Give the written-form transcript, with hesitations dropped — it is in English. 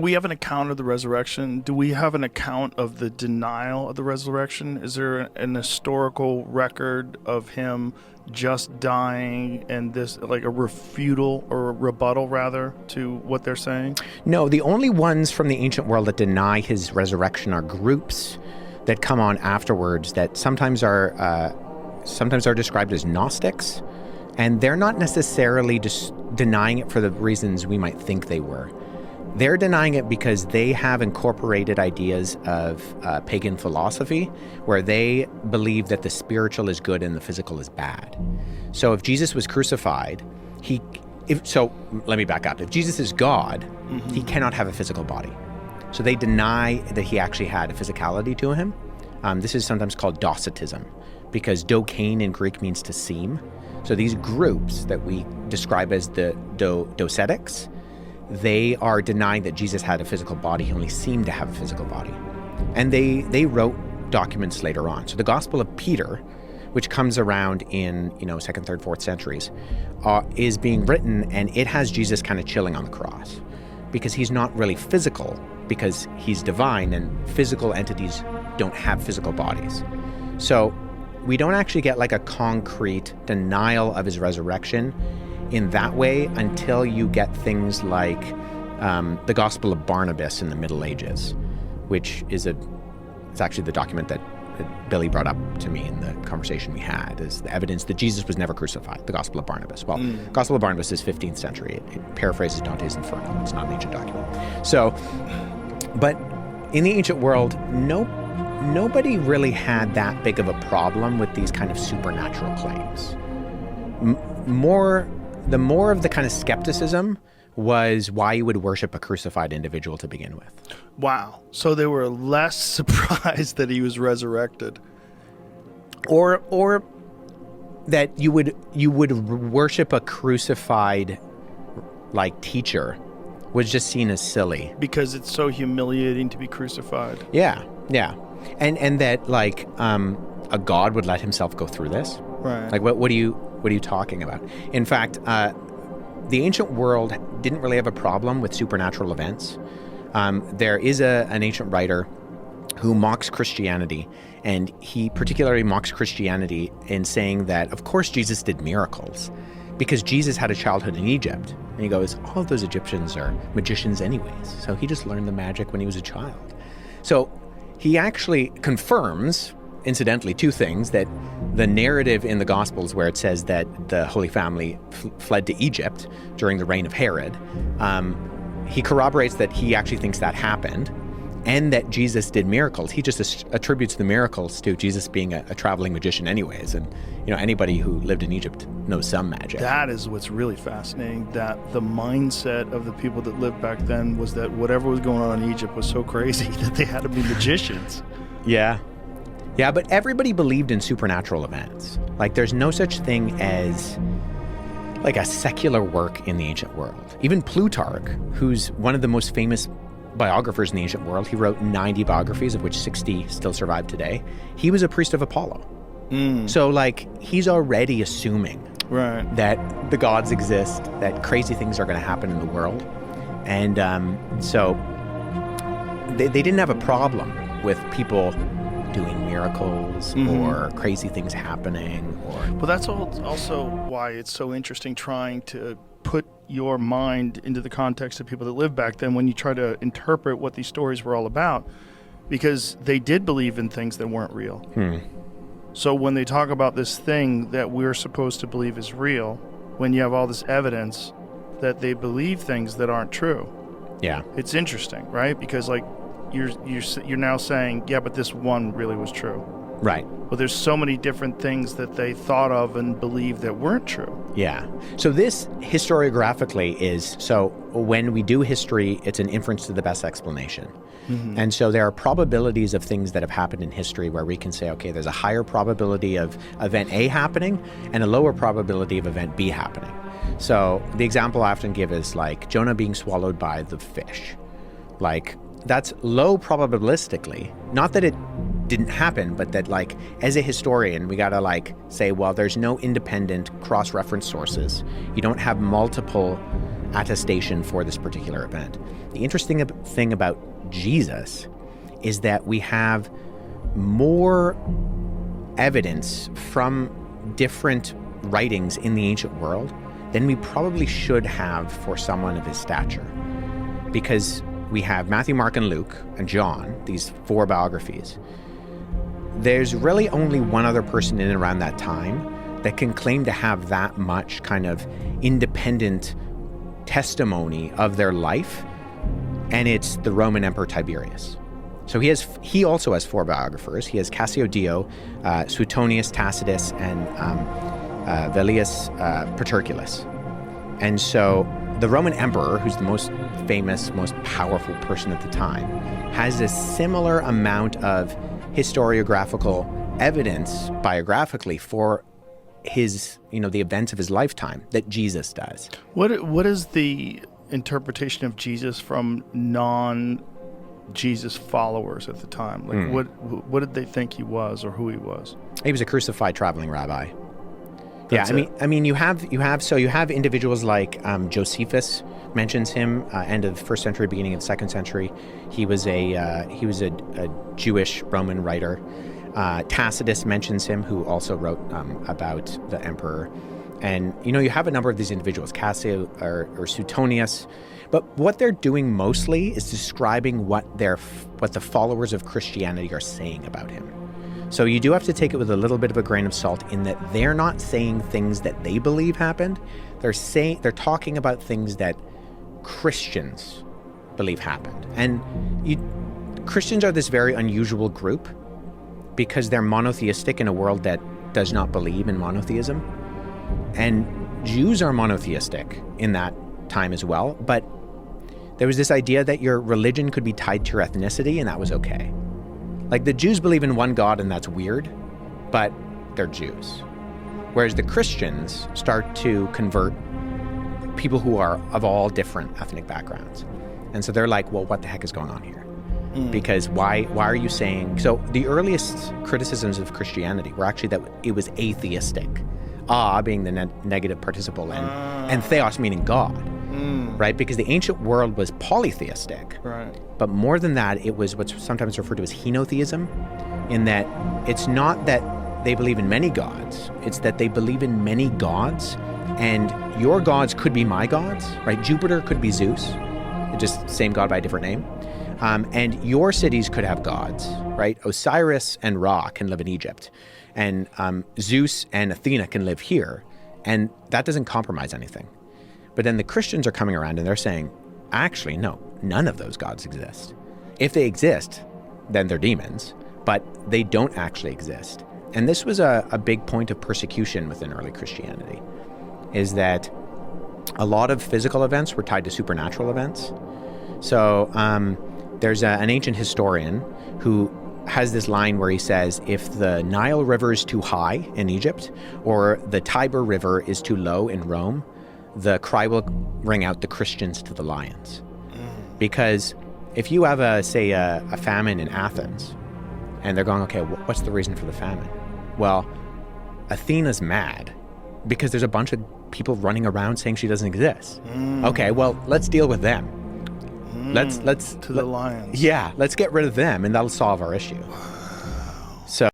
We have an account of the resurrection. Do we have an account of the denial of the resurrection? Is there an historical record of him just dying and this, like a refutal or a rebuttal rather to what they're saying? No, the only ones from the ancient world that deny his resurrection are groups that come on afterwards that sometimes are described as Gnostics, and they're not necessarily just denying it for the reasons we might think they were. They're denying it because they have incorporated ideas of pagan philosophy where they believe that the spiritual is good and the physical is bad. So if Jesus was crucified, let me back up. If Jesus is God, he cannot have a physical body. So they deny that he actually had a physicality to him. This is sometimes called Docetism, because dokein in Greek means to seem. So these groups that we describe as the Docetics, they are denying that Jesus had a physical body. He only seemed to have a physical body. And they wrote documents later on. So the Gospel of Peter, which comes around in 2nd, 3rd, 4th centuries, is being written, and it has Jesus kind of chilling on the cross because he's not really physical, because he's divine, and physical entities don't have physical bodies. So we don't actually get like a concrete denial of his resurrection in that way until you get things like the Gospel of Barnabas in the Middle Ages, which is it's actually the document that Billy brought up to me in the conversation we had, is the evidence that Jesus was never crucified, the Gospel of Barnabas. Well, Gospel of Barnabas is 15th century. It paraphrases Dante's Inferno. It's not an ancient document. So, but in the ancient world, nobody really had that big of a problem with these kind of supernatural claims. The more of the kind of skepticism was why you would worship a crucified individual to begin with. Wow. So they were less surprised that he was resurrected. Or that you would worship a crucified like teacher was just seen as silly. Because it's so humiliating to be crucified. Yeah. And that like a god would let himself go through this. Right. Like what are you talking about? In fact, the ancient world didn't really have a problem with supernatural events. There is an ancient writer who mocks Christianity, and he particularly mocks Christianity in saying that, of course, Jesus did miracles because Jesus had a childhood in Egypt. And he goes, all of those Egyptians are magicians anyways, so he just learned the magic when he was a child. So he actually confirms, incidentally, two things: that the narrative in the Gospels where it says that the Holy Family fled to Egypt during the reign of Herod, he corroborates that he actually thinks that happened, and that Jesus did miracles. He just attributes the miracles to Jesus being a traveling magician anyways. And anybody who lived in Egypt knows some magic. That is what's really fascinating, that the mindset of the people that lived back then was that whatever was going on in Egypt was so crazy that they had to be magicians. Yeah, but everybody believed in supernatural events. Like, there's no such thing as like a secular work in the ancient world. Even Plutarch, who's one of the most famous biographers in the ancient world, he wrote 90 biographies, of which 60 still survive today. He was a priest of Apollo. So like, he's already assuming that the gods exist, that crazy things are going to happen in the world. And so they didn't have a problem with people doing miracles or crazy things happening. Well, that's also why it's so interesting trying to put your mind into the context of people that lived back then when you try to interpret what these stories were all about, because they did believe in things that weren't real. So when they talk about this thing that we're supposed to believe is real, when you have all this evidence that they believe things that aren't true, it's interesting, right? Because like you're now saying, yeah, but this one really was true. Right. Well, there's so many different things that they thought of and believed that weren't true. Yeah. So this historiographically is, so when we do history, it's an inference to the best explanation. And so there are probabilities of things that have happened in history where we can say, okay, there's a higher probability of event A happening and a lower probability of event B happening. So the example I often give is like Jonah being swallowed by the fish. Like, that's low probabilistically. Not that it didn't happen, but that like, as a historian, we gotta like say, well, there's no independent cross-reference sources. You don't have multiple attestation for this particular event. The interesting thing about Jesus is that we have more evidence from different writings in the ancient world than we probably should have for someone of his stature. Because we have Matthew, Mark, and Luke, and John, these 4 biographies. There's really only one other person in and around that time that can claim to have that much kind of independent testimony of their life, and it's the Roman Emperor Tiberius. So he also has 4 biographers. He has Cassio Dio, Suetonius, Tacitus, and Velleius Paterculus. And so the Roman emperor, who's the most famous, most powerful person at the time, has a similar amount of historiographical evidence biographically for his, the events of his lifetime that Jesus does. What is the interpretation of Jesus from non-Jesus followers at the time? Like, what did they think he was or who he was? He was a crucified traveling rabbi. That's I mean, you have individuals like Josephus mentions him, end of 1st century, beginning of 2nd century. He was a Jewish Roman writer. Tacitus mentions him, who also wrote about the emperor. And you have a number of these individuals, Cassio or Suetonius. But what they're doing mostly is describing what the followers of Christianity are saying about him. So you do have to take it with a little bit of a grain of salt in that they're not saying things that they believe happened. They're talking about things that Christians believe happened. And Christians are this very unusual group because they're monotheistic in a world that does not believe in monotheism. And Jews are monotheistic in that time as well. But there was this idea that your religion could be tied to your ethnicity, and that was okay. Like, the Jews believe in one God, and that's weird, but they're Jews. Whereas the Christians start to convert people who are of all different ethnic backgrounds. And so they're like, well, what the heck is going on here? Because why are you saying... So the earliest criticisms of Christianity were actually that it was atheistic. Being the negative participle, and theos meaning God. Right? Because the ancient world was polytheistic. Right. But more than that, it was what's sometimes referred to as henotheism, in that it's not that they believe in many gods, it's that they believe in many gods, and your gods could be my gods, right? Jupiter could be Zeus, just same god by a different name. And your cities could have gods, right? Osiris and Ra can live in Egypt, and Zeus and Athena can live here, and that doesn't compromise anything. But then the Christians are coming around and they're saying, actually, no, none of those gods exist. If they exist, then they're demons, but they don't actually exist. And this was a big point of persecution within early Christianity, is that a lot of physical events were tied to supernatural events. So there's an ancient historian who has this line where he says, if the Nile River is too high in Egypt, or the Tiber River is too low in Rome, the cry will ring out, the Christians to the lions. Because if you have a famine in Athens, and they're going, okay, what's the reason for the famine? Well, Athena's mad because there's a bunch of people running around saying she doesn't exist. Okay, well, let's deal with them. Let's to the lions. Yeah, let's get rid of them, and that'll solve our issue.